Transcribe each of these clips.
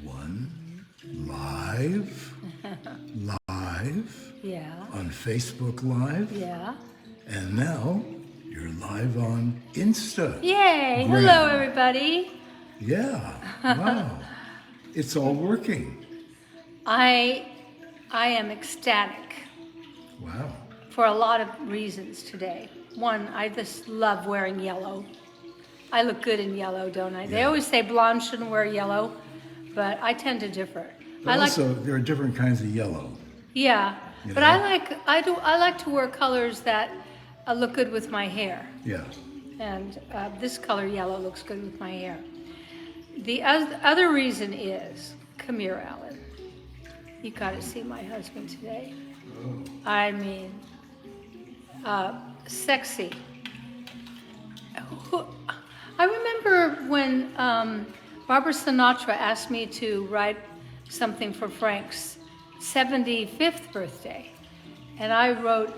One, live, live Yeah. on Facebook Live, Yeah. and now you're live on Insta. Yay! Gram. Hello, everybody. Yeah, wow. It's all working. I am ecstatic Wow. for a lot of reasons today. One, I just love wearing yellow. I look good in yellow, don't I? They Yeah. always say blondes shouldn't wear yellow, but I tend to differ. But I like, also, there are different kinds of yellow. yeah, You but know? I like to wear colors that look good with my hair. Yeah. And this color yellow looks good with my hair. The other reason is, come here, Alan. You got to see my husband today. I mean, sexy. I remember when Barbara Sinatra asked me to write something for Frank's 75th birthday, and I wrote,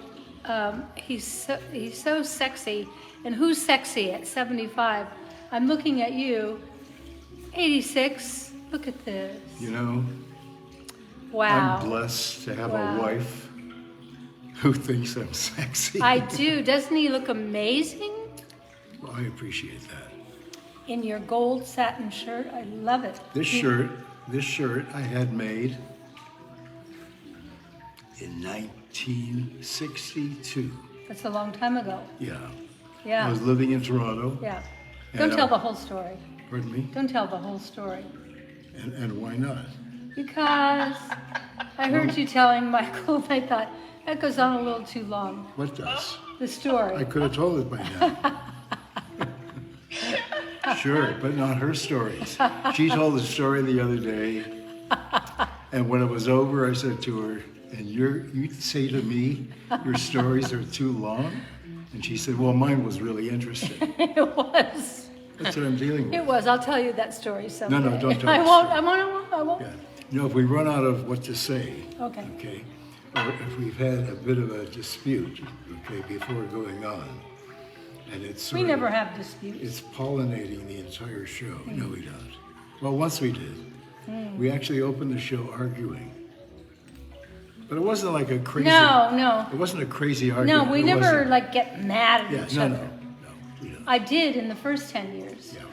he's so sexy, and who's sexy at 75? I'm looking at you, 86. Look at this. You know, Wow. I'm blessed to have Wow. a wife who thinks I'm sexy. I do. Doesn't he look amazing Well, I appreciate that. in your gold satin shirt? I love it. This shirt I had made in 1962. That's a long time ago. Yeah. I Yeah. was living in Toronto. Yeah. And, Don't tell the whole story. Pardon me? Don't tell the whole story. And why not? Because I heard you telling Michael, and I thought, that goes on a little too long. What does? The I story. could have told it by now. Sure, but not her stories. She told the story the other day, and when it was over, I said to her, "And you say to me, your stories are too long?" And she said, "Well, mine was really interesting." It was. That's what I'm dealing It with. was. I'll tell you that story someday. No, don't tell I the won't. story. I won't. Yeah. You know, if we run out of what to say, Okay. okay, or if we've had a bit of a dispute, okay, before going on, and it's We sort never of, have disputes. it's pollinating the entire show. No, we don't. Well, once we did. We actually opened the show arguing. But it wasn't like a crazy. No. It wasn't a crazy argument. No, we It never wasn't- like get mad at Yeah, each no, other. no, we don't. I did in the first 10 years. Yeah.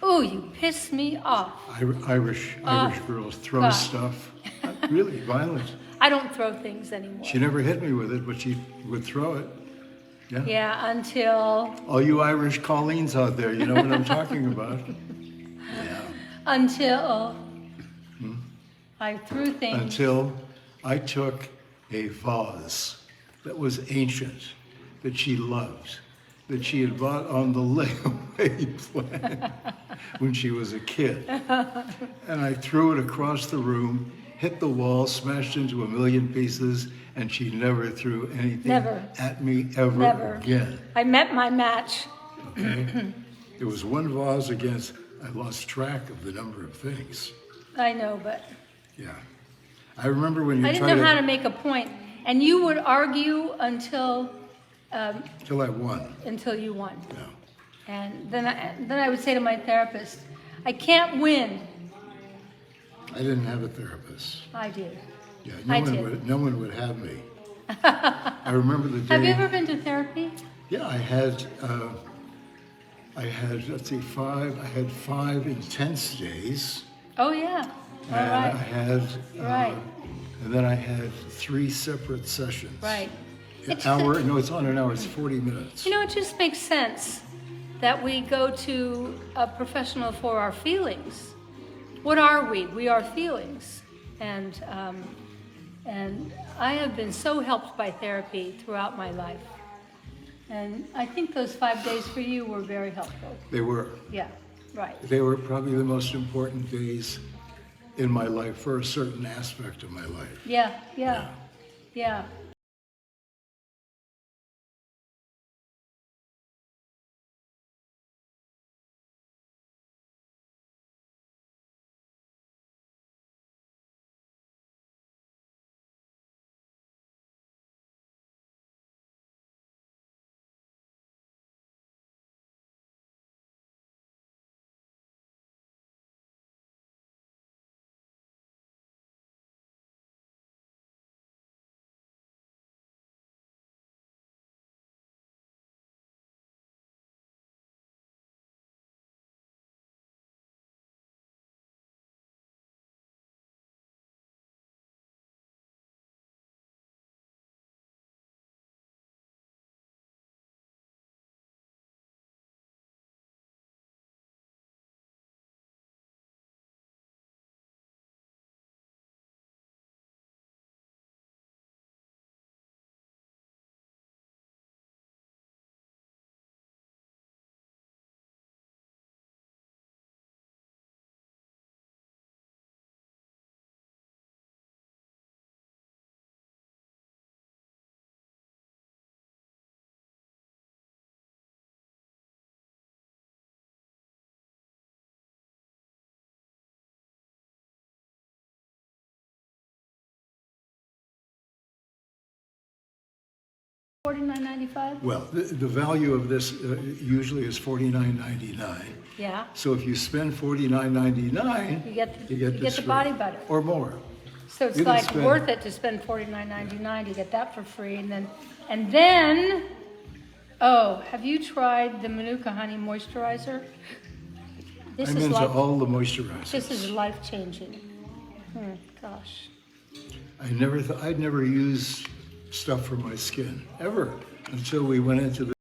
Oh, you pissed me off. Irish girls throw God. stuff. Really violent. I don't throw things anymore. She never hit me with it, but she would throw it. Yeah. Yeah, until All you Irish Colleens out there, you know what I'm talking about. Yeah. I threw things. Until I took a vase that was ancient, that she loved, that she had bought on the layaway plan when she was a kid. And I threw it across the room, hit the wall, smashed into a million pieces, and she never threw anything Never. at me ever Never. again. I met my match. Okay? There was one vase against, I lost track of the number of things. I know, but Yeah. I remember when you I didn't tried know how to make a point. And you would argue until till I won. you won. Yeah. And then I would say to my therapist, I can't win. I didn't have a therapist. I did. Yeah, I did. no one would have me. I remember the day. Have you ever been to therapy? Yeah, I had let's see, I had 5 intense days, Oh, yeah. All and I right. had Right. and then I had 3 separate sessions. Right. An hour? No, it's on an hour. It's 40 minutes. You know, it just makes sense that we go to a professional for our feelings. What are we? We are feelings. And I have been so helped by therapy throughout my life. And I think those 5 days for you were very helpful. They were. Yeah, right. They were probably the most important days in my life for a certain aspect of my life. Yeah. $49.95? Well, the value of this usually is $49.99. Yeah. So if you spend $49.99, You get this the free. body butter. Or more. So it's You can like spend- worth it to spend $49.99 to get that for free, and then, oh, have you tried the Manuka Honey Moisturizer? This I'm is into life. all the moisturizers. This is life changing. Gosh. I'd never used stuff for my skin, ever, until we went into the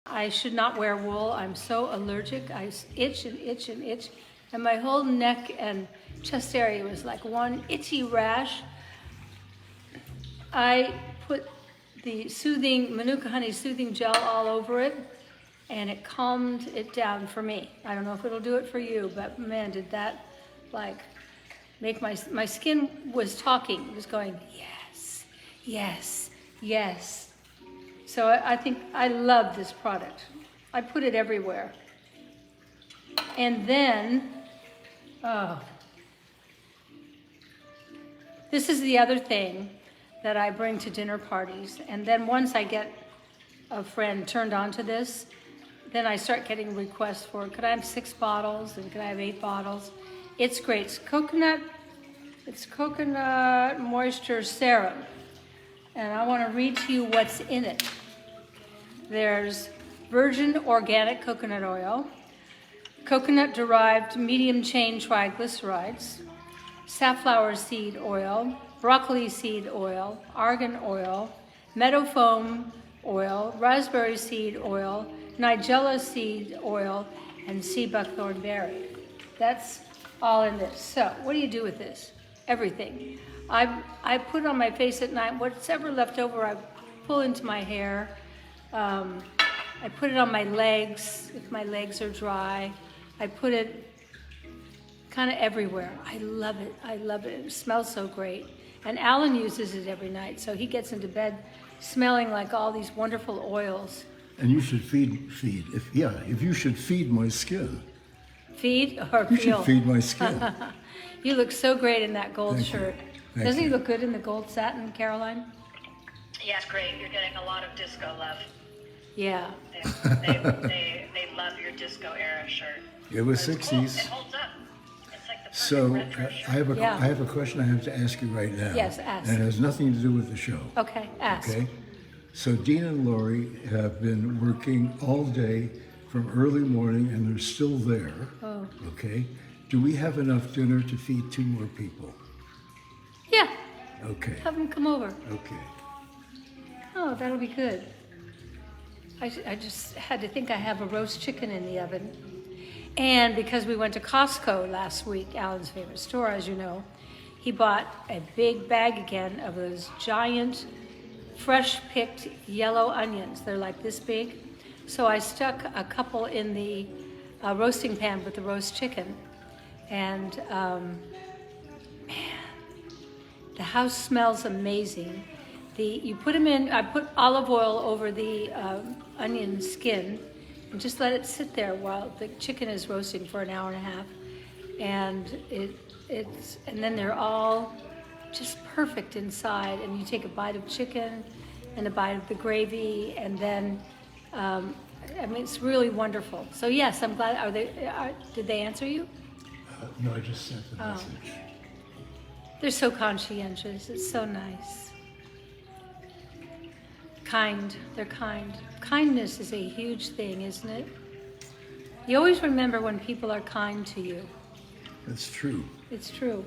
I should not wear wool. I'm so allergic. I itch and itch and itch. And my whole neck and chest area was like one itchy rash. I put the Manuka Honey soothing gel all over it, and it calmed it down for me. I don't know if it'll do it for you, but man, did that like make my skin was talking. It was going, yes, yes, yes. So I think I love this product. I put it everywhere. And then, this is the other thing that I bring to dinner parties. And then once I get a friend turned on to this, then I start getting requests for, could I have 6 bottles and could I have 8 bottles? It's great. It's coconut moisture serum. And I want to read to you what's in it. There's virgin organic coconut oil, coconut-derived medium-chain triglycerides, safflower seed oil, broccoli seed oil, argan oil, meadow foam oil, raspberry seed oil, nigella seed oil, and sea buckthorn berry. That's all in this. So what do you do with this? Everything. I put it on my face at night. What's ever left over, I pull into my hair. I put it on my legs if my legs are dry. I put it kind of everywhere. I love it. I love it. It smells so great. And Alan uses it every night, so he gets into bed smelling like all these wonderful oils. And you should feed. If you should feed my skin. Feed or You feel? should feed my skin. You look so great in that gold Thank you. shirt. Thank Doesn't he you. look good in the gold satin, Caroline? Yes, great. You're getting a lot of disco love. Yeah. They love your disco era shirt. It was It's cool. 60s. It holds up. It's like the perfect So retro shirt. Yeah. I have a question I have to ask you right now. Yes, ask. And it has nothing to do with the show. Okay, ask. Okay? So Dean and Lori have been working all day from early morning and they're still there. Oh. Okay? Do we have enough dinner to feed 2 more people? Yeah, Okay. have them come over. Okay. Oh, that'll be good. I just had to think I have a roast chicken in the oven. And because we went to Costco last week, Alan's favorite store, as you know, he bought a big bag again of those giant, fresh picked yellow onions. They're like this big. So I stuck a couple in the roasting pan with the roast chicken. And man, the house smells amazing. You put them in, I put olive oil over the onion skin and just let it sit there while the chicken is roasting for an hour and a half. And and then they're all just perfect inside. And you take a bite of chicken and a bite of the gravy, and then I mean, it's really wonderful. So yes, I'm glad. Did they answer you? No, I just sent the Oh. message. They're so conscientious. It's so nice. Kind. They're kind. Kindness is a huge thing, isn't it? You always remember when people are kind to you. That's true. It's true.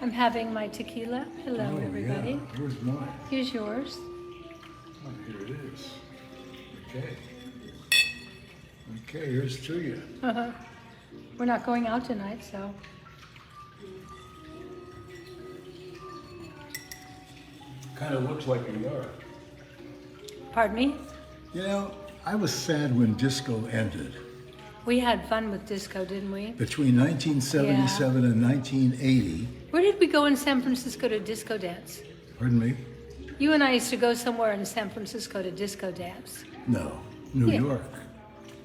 I'm having my tequila. Hello, Oh, everybody. yeah. Where's mine? Here's yours. Oh, here it is. Okay. Okay, here's to you. We're not going out tonight, so. Kind of looks like we are. Pardon me? You know, I was sad when disco ended. We had fun with disco, didn't we? Between 1977 and 1980, Where did we go in San Francisco to disco dance? pardon me? You and I used to go somewhere in San Francisco to disco dance. No, New Yeah. York.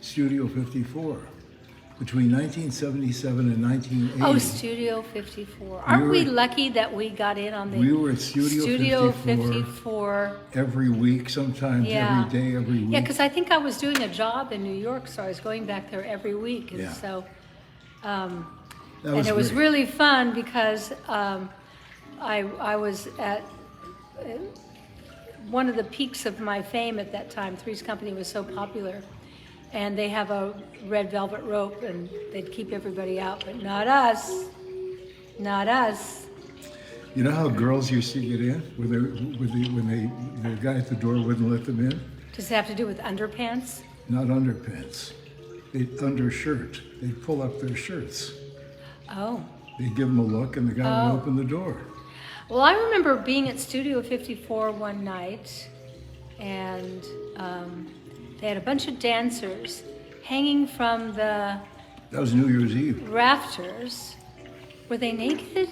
Studio 54. Between 1977 and 1980. Oh, Studio 54. Aren't we were- lucky that we got in on the We were at Studio 54. 54? Every week, sometimes Yeah. every day, every week. Yeah, because I think I was doing a job in New York, so I was going back there every week. And Yeah. so, That and it was great. really fun because I was at one of the peaks of my fame at that time. Three's Company was so popular, and they have a red velvet rope, and they'd keep everybody out, but not us, not us. You know how girls used to get in when the guy at the door wouldn't let them in? Does it have to do with underpants? Not underpants. They'd undershirt. They'd pull up their shirts. Oh. They'd give them a look, and the guy would open the door. Well, I remember being at Studio 54 one night, and they had a bunch of dancers hanging from the That was New Year's Eve. rafters. Were they naked?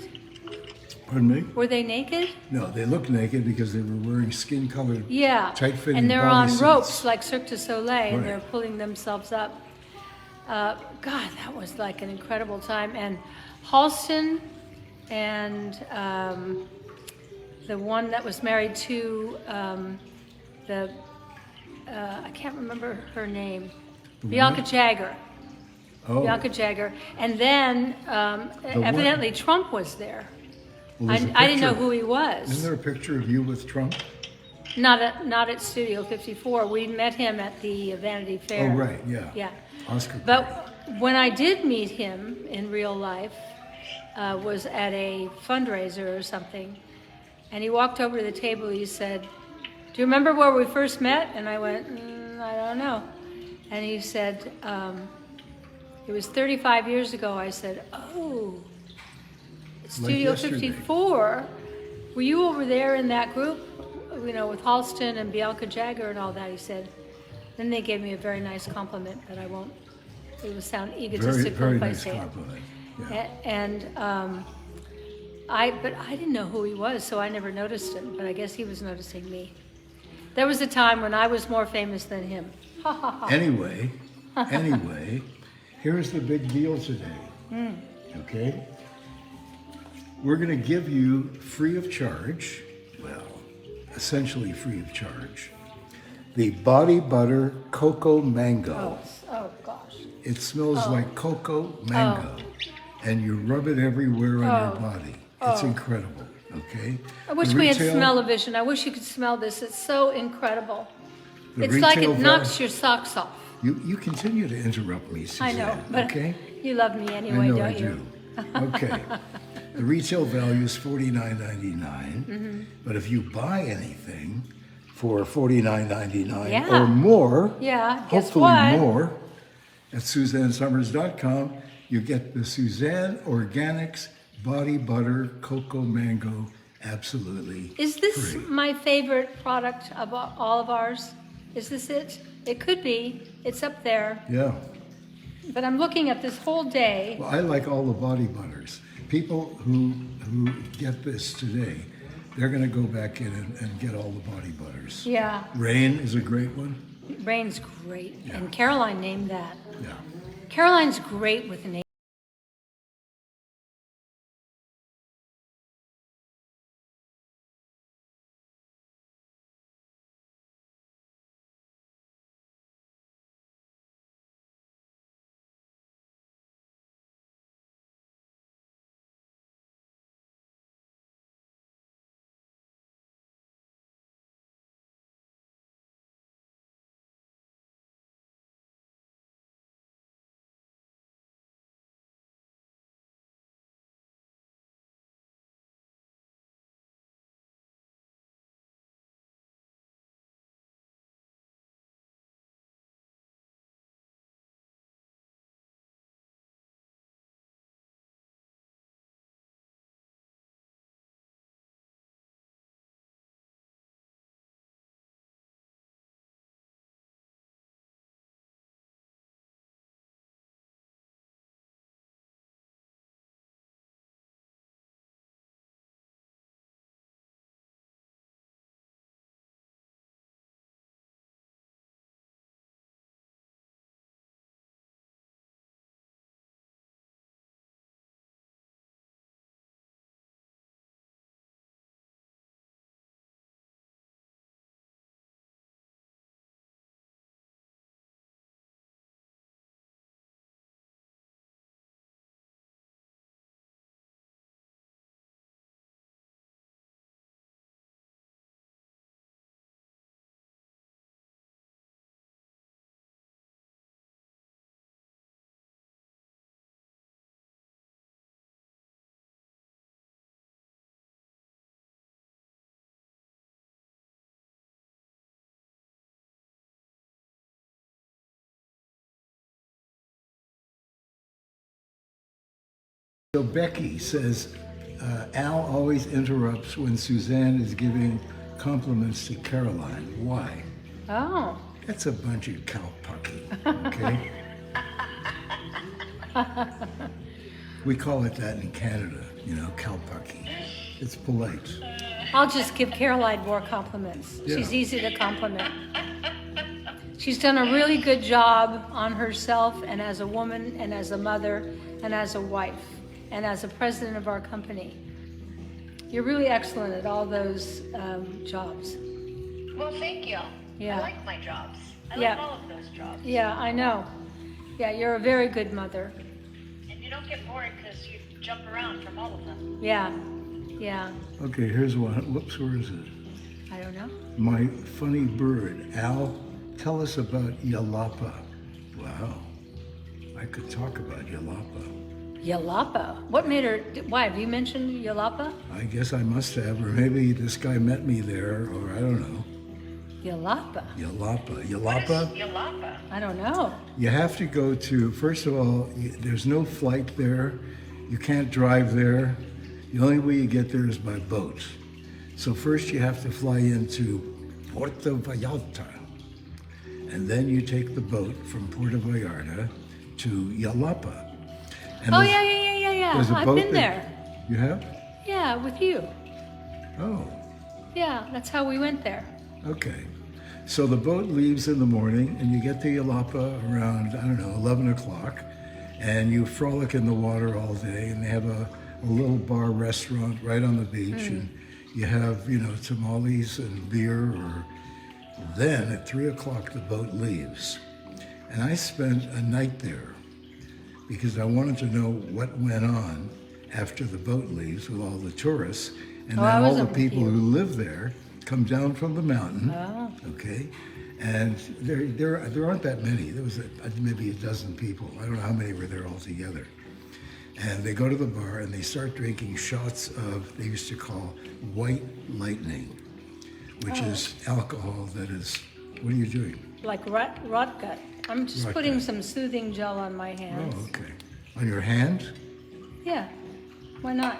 Pardon me? Were they naked? No, they looked naked because they were wearing skin-colored, Yeah. tight-fitting And they're on bodysuits. ropes like Cirque du Soleil, and Right. they're pulling themselves up. God, that was like an incredible time. And Halston and the one that was married to I can't remember her name, Bianca Jagger. Oh, Bianca Jagger. And then one- evidently Trump was there. well, I there's a didn't know picture- who he Isn't was. there a picture of you with Trump? Not at Studio 54. We met him at the Vanity Fair. Oh, right, yeah. Yeah. Oscar. But when I did meet him in real life, was at a fundraiser or something, and he walked over to the table. He said, "Do you remember where we first met?" And I went, "I don't know." And he said, "It was 35 years ago." I said, "Oh, Studio yesterday. 54. Were you over there in that group? You know, with Halston and Bianca Jagger and all that?" He said. Then they gave me a very nice compliment, but I won't. It would sound Very, egotistical very if I nice say it. compliment. Yeah. And but I didn't know who he was, so I never noticed him. But I guess he was noticing me. There was a time when I was more famous than him. Ha ha ha. Anyway, here's the big deal today. Hmm. Okay? We're going to give you free of charge, well, essentially free of charge, the Body Butter Cocoa Mango. Oh gosh. It smells like cocoa mango, and you rub it everywhere on your body. It's incredible, okay? I wish The we had retail- smell-o-vision. I wish you could smell this. It's so incredible. the It's like retail it knocks val- your socks off. You continue to interrupt me, Suzanne. I know, but okay? you love me I anyway, know don't I you? do. Okay. The retail value is $49.99, Mm-hmm. but if you buy anything for $49.99 Yeah. or more, Yeah, guess hopefully what? more, at SuzanneSummers.com, you get the Suzanne Organics Body Butter Cocoa Mango absolutely Is this free. my favorite product of all of ours? Is this it? It could be. It's up there. Yeah. But I'm looking at this whole day. Well, I like all the body butters. People who get this today, they're going to go back in and get all the body butters. Yeah, Rain is a great one. Rain's great. Yeah. And Caroline named that. Yeah. Caroline's great with names. So Becky says, Al always interrupts when Suzanne is giving compliments to Caroline. Why? Oh. That's a bunch of cowpucky, okay? We call it that in Canada, you know, cowpucky. It's polite. I'll just give Caroline more compliments. Yeah. She's easy to compliment. She's done a really good job on herself and as a woman and as a mother and as a wife and as a president of our company. You're really excellent at all those jobs. Well, thank you. Yeah. I like my jobs. I Yeah. like all of those jobs. Yeah, I know. Yeah, you're a very good mother. And you don't get bored because you jump around from all of them. Yeah, yeah. Okay, here's one. Whoops, where is it? I don't know. My funny bird. Al, tell us about Yalapa. Wow. I could talk about Yalapa. Yalapa. What made her? Why have you mentioned Yalapa? I guess I must have, or maybe this guy met me there, or I don't know. Yalapa. Yalapa. What is Yalapa? Yalapa? I don't know. You have to go to, first of all, there's no flight there. You can't drive there. The only way you get there is by boat. So first you have to fly into Puerto Vallarta. And then you take the boat from Puerto Vallarta to Yalapa. And Oh, there's- yeah. there's a I've boat been there. You have? Yeah, with you. Oh, Yeah, that's how we went there. okay. So the boat leaves in the morning and you get to Yalapa around, I don't know, 11 o'clock. And you frolic in the water all day, and they have a little bar restaurant right on the beach. And you have, you know, tamales and beer. Or then at 3 o'clock, the boat leaves. And I spent a night there because I wanted to know what went on after the boat leaves with all the tourists. And Oh, I then all the wasn't with people you. who live there come down from the mountain. Oh. Okay, and there aren't that many. There was maybe a dozen people. I don't know how many were there altogether. And they go to the bar and they start drinking shots of, they used to call white lightning, which is alcohol that is, what are you doing? Like rot gut. I'm just Rot putting gut. some soothing gel on my hands. Oh, okay. On your hand? Yeah. Why not?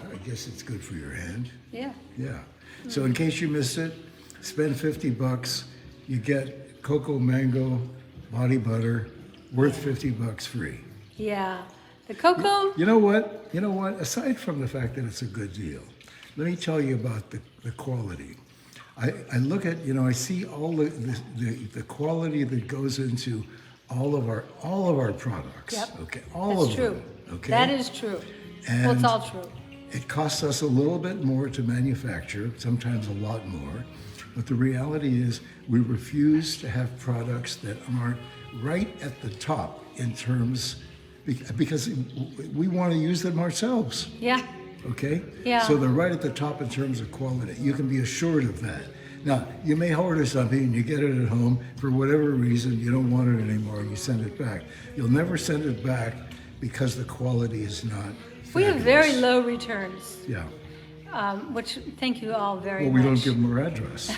I guess it's good for your hand. Yeah. Yeah. So in case you missed it, spend $50. You get cocoa mango body butter worth $50 free. Yeah. The cocoa. You know what? You know what? Aside from the fact that it's a good deal, let me tell you about the quality. I look at, you know, I see all the quality that goes into all of our products. Yep. Okay. All That's of true. them. Okay. That is true. Well, it's And- all true. It costs us a little bit more to manufacture, sometimes a lot more, but the reality is we refuse to have products that aren't right at the top in terms, because we want to use them ourselves, Yeah. okay? Yeah. So they're right at the top in terms of quality. You can be assured of that. Now, you may order something and you get it at home, for whatever reason, you don't want it anymore and you send it back. You'll never send it back because the quality is not We have very fabulous. low returns, Yeah. which thank you all very Well, much. we don't give them our address.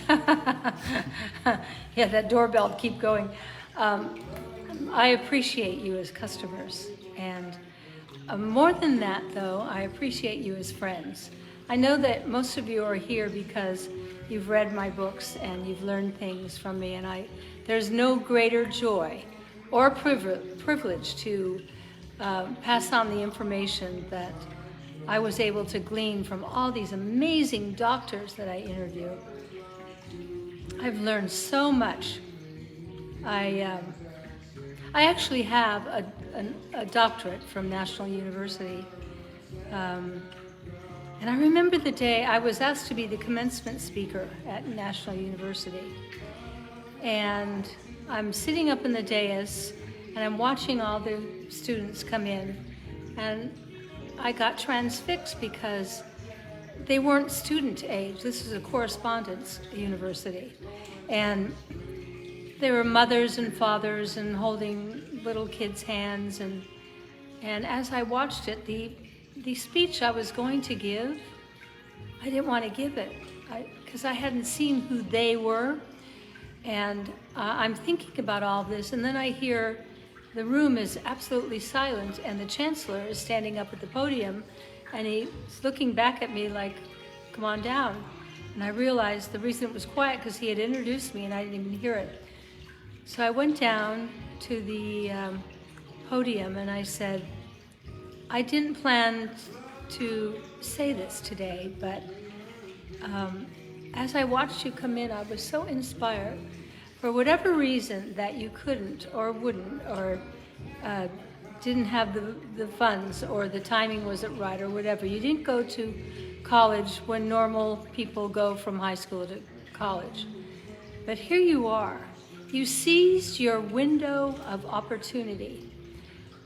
Yeah, that doorbell keep going. I appreciate you as customers, and more than that, though, I appreciate you as friends. I know that most of you are here because you've read my books and you've learned things from me, and there's no greater joy or privilege to pass on the information that I was able to glean from all these amazing doctors that I interview. I've learned so much. I actually have a doctorate from National University. And I remember the day I was asked to be the commencement speaker at National University. And I'm sitting up in the dais and I'm watching all the students come in. And I got transfixed because they weren't student age. This is a correspondence university. And there were mothers and fathers and holding little kids' hands. And as I watched it, the speech I was going to give, I didn't want to give it because I hadn't seen who they were. And I'm thinking about all this. And then I hear the room is absolutely silent, and the chancellor is standing up at the podium, and he's looking back at me like, come on down. And I realized the reason it was quiet because he had introduced me and I didn't even hear it. So I went down to the podium and I said, I didn't plan to say this today, but as I watched you come in, I was so inspired. For whatever reason that you couldn't or wouldn't or didn't have the funds or the timing wasn't right or whatever, you didn't go to college when normal people go from high school to college. But here you are. You seized your window of opportunity.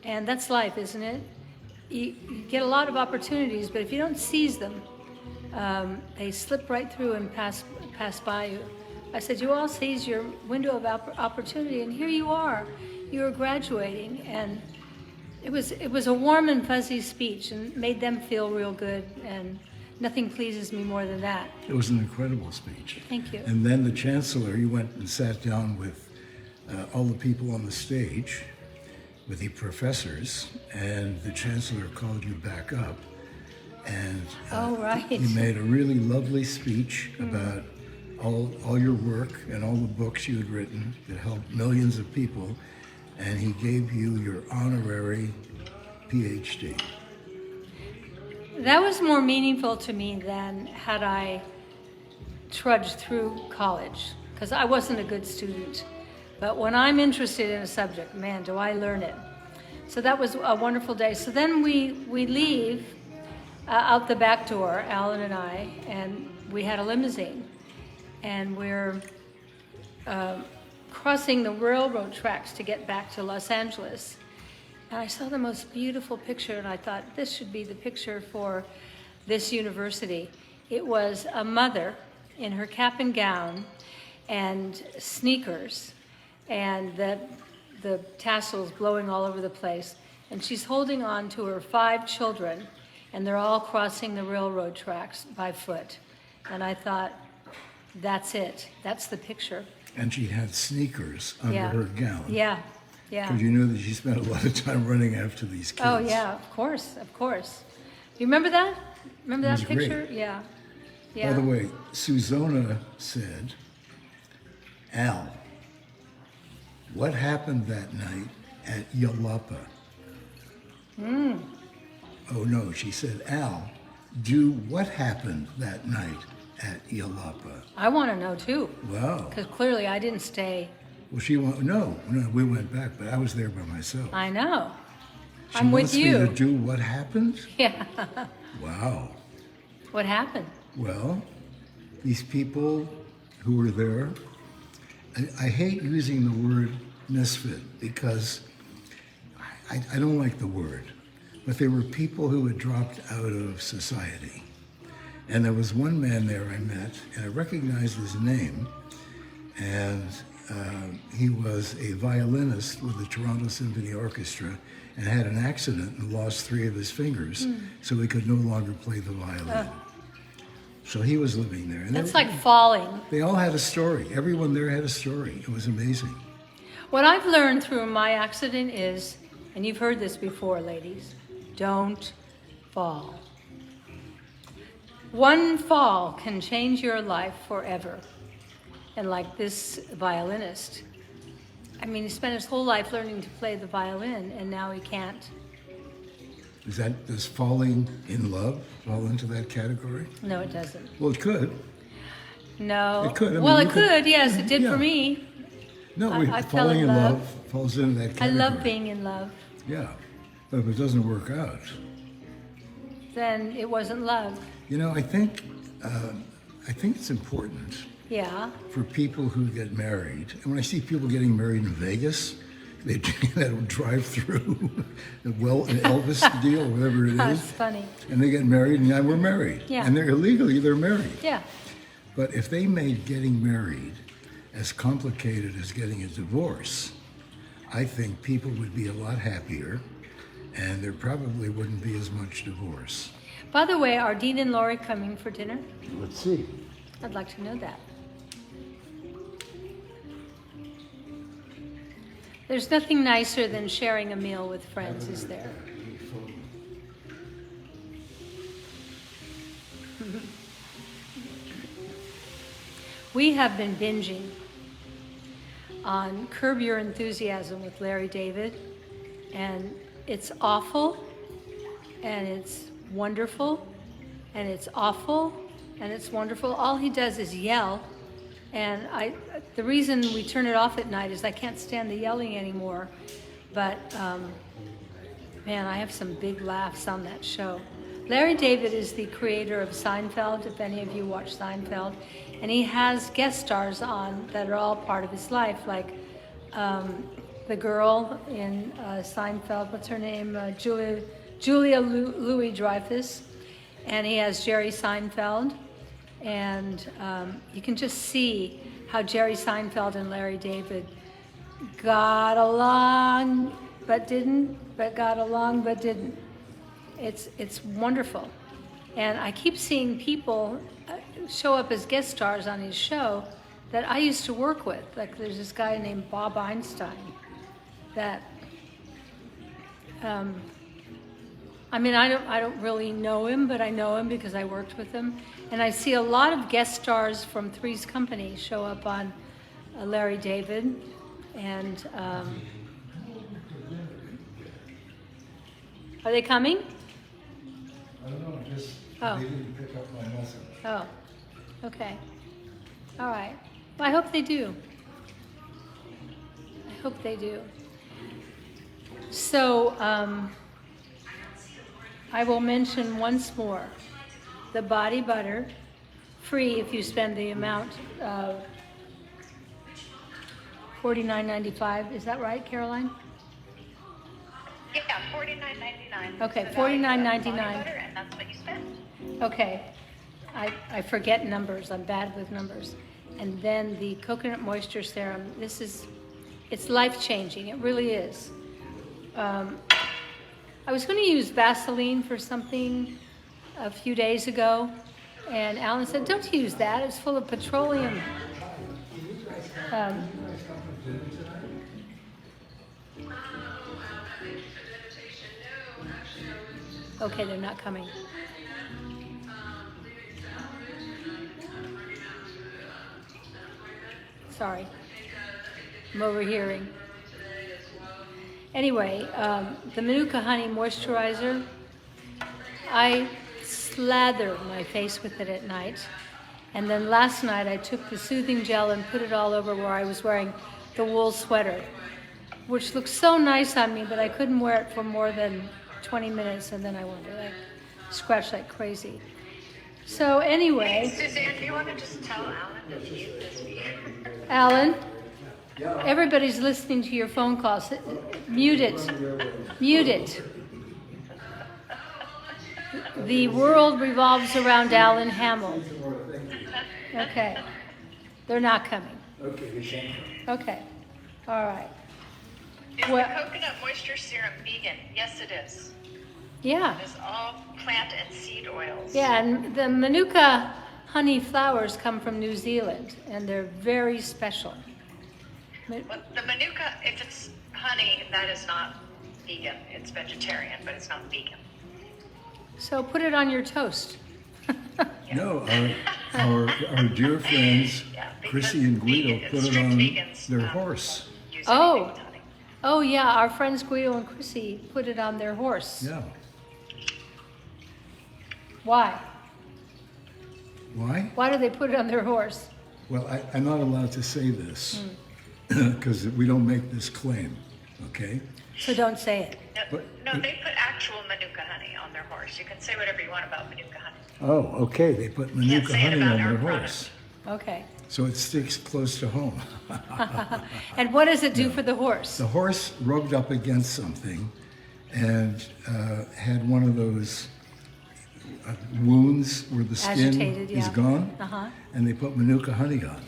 And that's life, isn't it? You get a lot of opportunities, but if you don't seize them, they slip right through and pass by you. I said, you all seize your window of opportunity, and here you are. You are graduating, and it was a warm and fuzzy speech, and made them feel real good, and nothing pleases me more than that. It was an incredible speech. Thank you. And then the chancellor, you went and sat down with all the people on the stage, with the professors, and the chancellor called you back up. And Oh, right. you made a really lovely speech about all your work and all the books you had written that helped millions of people, and he gave you your honorary PhD. That was more meaningful to me than had I trudged through college, because I wasn't a good student. But when I'm interested in a subject, man, do I learn it. So that was a wonderful day. So then we leave out the back door, Alan and I, and we had a limousine. And we're crossing the railroad tracks to get back to Los Angeles. And I saw the most beautiful picture, and I thought, this should be the picture for this university. It was a mother in her cap and gown and sneakers, and the tassels blowing all over the place. And she's holding on to her 5 children, and they're all crossing the railroad tracks by foot. And I thought, that's it. That's the picture. And she had sneakers under Yeah. her gown. Yeah, yeah. Because you knew that she spent a lot of time running after these kids. Oh, yeah, of course, of course. You remember that? Remember It that was great. picture? Yeah. Yeah. By the way, Susanna said, Al, what happened that night at Yalapa? Oh, no, she said, Al, what happened that night at Yalapa? I want to know too, Wow. because clearly I didn't stay. Well, no, we went back, but I was there by myself. I know. She I'm with wants me you. to do what happened? Yeah. Wow. What happened? Well, these people who were there, I hate using the word misfit because I don't like the word, but they were people who had dropped out of society. And there was one man there I met, and I recognized his name, and he was a violinist with the Toronto Symphony Orchestra and had an accident and lost 3 of his fingers, so he could no longer play the violin. So he was living there. And That's like falling. they all had a story. Everyone there had a story. It was amazing. What I've learned through my accident is, and you've heard this before, ladies, don't fall. One fall can change your life forever. And like this violinist, I mean, he spent his whole life learning to play the violin, and now he can't. Does falling in love fall into that category? No, it doesn't. Well, it could. No. It could. I mean, Well, you it could, yes, it did yeah. for me. No, I fell falling in in love. love falls into that I category. love being in love. Yeah, but if it doesn't work out, Then it wasn't love. you know, I think it's important Yeah. for people who get married. And when I see people getting married in Vegas, they that drive through an Elvis deal or whatever it That's is, funny. and they get married, and now we're married, Yeah. and they're married. Yeah. But if they made getting married as complicated as getting a divorce, I think people would be a lot happier, and there probably wouldn't be as much divorce. By the way, are Dean and Lori coming for dinner? Let's see. I'd like to know that. There's nothing nicer than sharing a meal with friends, is there? We have been binging on Curb Your Enthusiasm with Larry David, and it's awful, and it's wonderful, and it's awful, and it's wonderful. All he does is yell, and the reason we turn it off at night is I can't stand the yelling anymore, but man, I have some big laughs on that show. Larry David is the creator of Seinfeld, if any of you watch Seinfeld, and he has guest stars on that are all part of his life, like the girl in Seinfeld, what's her name? Julia Louis-Dreyfus, and he has Jerry Seinfeld, and you can just see how Jerry Seinfeld and Larry David got along but didn't, but got along but didn't. It's wonderful. And I keep seeing people show up as guest stars on his show that I used to work with. Like there's this guy named Bob Einstein that, I mean, I don't really know him, but I know him because I worked with him. And I see a lot of guest stars from Three's Company show up on Larry David. And are they coming? I don't know, just Oh. they didn't pick up my message. Oh, okay. All right. Well, I hope they do. I hope they do. So, I will mention once more the body butter, free if you spend the amount of $49.95. Is that right, Caroline? Yeah, $49.99. Okay, So now you have $49.99. body butter, and that's what you spend. Okay. I forget numbers. I'm bad with numbers. And then the coconut moisture serum. It's life-changing. It really is. I was going to use Vaseline for something a few days ago, and Alan said, "Don't use that. It's full of petroleum." Okay, they're not coming. Sorry, I'm overhearing. Anyway, the Manuka Honey Moisturizer, I slather my face with it at night. And then last night I took the soothing gel and put it all over where I was wearing the wool sweater, which looks so nice on me, but I couldn't wear it for more than 20 minutes, and then I wanted to scratch like crazy. So anyway, Suzanne, do you want to just tell Alan to mute this view? Alan, everybody's listening to your phone calls. Mute it. Mute it. The world revolves around Alan Hamill. Okay. They're not coming. Okay, they can't come. Okay. All right. Is Well- the coconut moisture serum vegan? Yes, it is. Yeah. It is all plant and seed oils. Yeah, and the Manuka honey flowers come from New Zealand, and they're very special. Well, the Manuka, if it's honey, that is not vegan. It's vegetarian, but it's not vegan. So put it on your toast. No, our dear friends, Yeah, because Chrissy and Guido, vegan- put it strict on vegans, their horse. Use Oh. anything with honey. Oh yeah, our friends Guido and Chrissy put it on their horse. Yeah. Why? Why? Why do they put it on their horse? Well, I'm not allowed to say this Hmm. because we don't make this claim, okay? So don't say it. No, they put actual Manuka honey on their horse. You can say whatever you want about Manuka honey. Oh, okay, they put Manuka say it honey about on our their product. horse. Okay. So it sticks close to home. And what does it do for the horse? The horse rubbed up against something and had one of those wounds where the skin Agitated, is yeah. gone, Uh-huh. and they put Manuka honey on.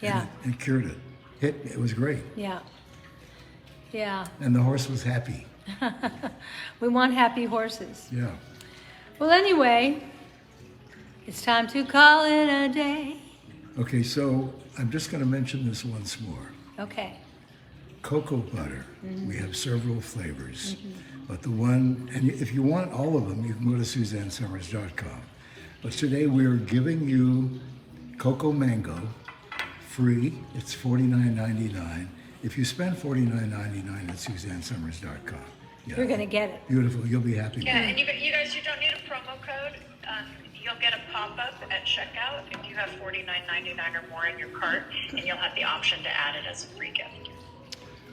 Yeah. And it cured it. It was great. Yeah. Yeah. And the horse was happy. We want happy horses. Yeah. Well, anyway, it's time to call it a day. Okay, so I'm just going to mention this once more. Okay. cocoa butter. We have several flavors. But the one, and if you want all of them, you can go to SuzanneSummers.com. But today we are giving you cocoa mango free. It's $49.99. If you spend $49.99 at SuzanneSummers.com. Yeah. You're going to get it. Beautiful. You'll be happy. Yeah, and you guys, you don't need a promo code. You'll get a pop-up at checkout if you have $49.99 or more in your cart, and you'll have the option to add it as a free gift.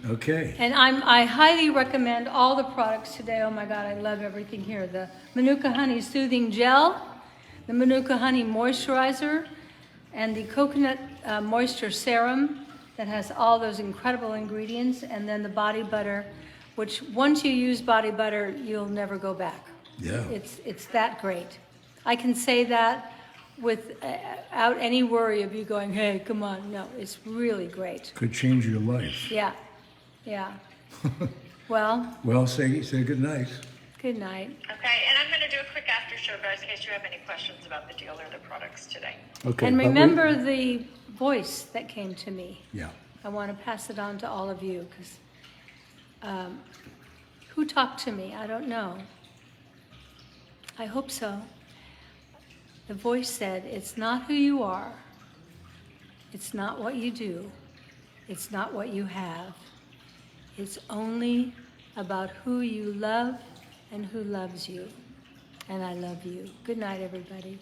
Okay. And I highly recommend all the products today. Oh my God, I love everything here. The Manuka Honey Soothing Gel, the Manuka Honey Moisturizer, and the Coconut Moisture Serum that has all those incredible ingredients, and then the Body Butter, which once you use Body Butter, you'll never go back. Yeah. It's that great. I can say that without any worry of you going, hey, come on. No, it's really great. Could change your life. Yeah, yeah. Well, Well, say good night. good night. Okay, and I'm going to do a quick after show, guys, in case you have any questions about the deal or the products today. Okay. And but we- remember the voice that came to me. Yeah. I want to pass it on to all of you because who talked to me? I don't know. I hope so. The voice said, it's not who you are. It's not what you do. It's not what you have. It's only about who you love and who loves you. And I love you. Good night, everybody.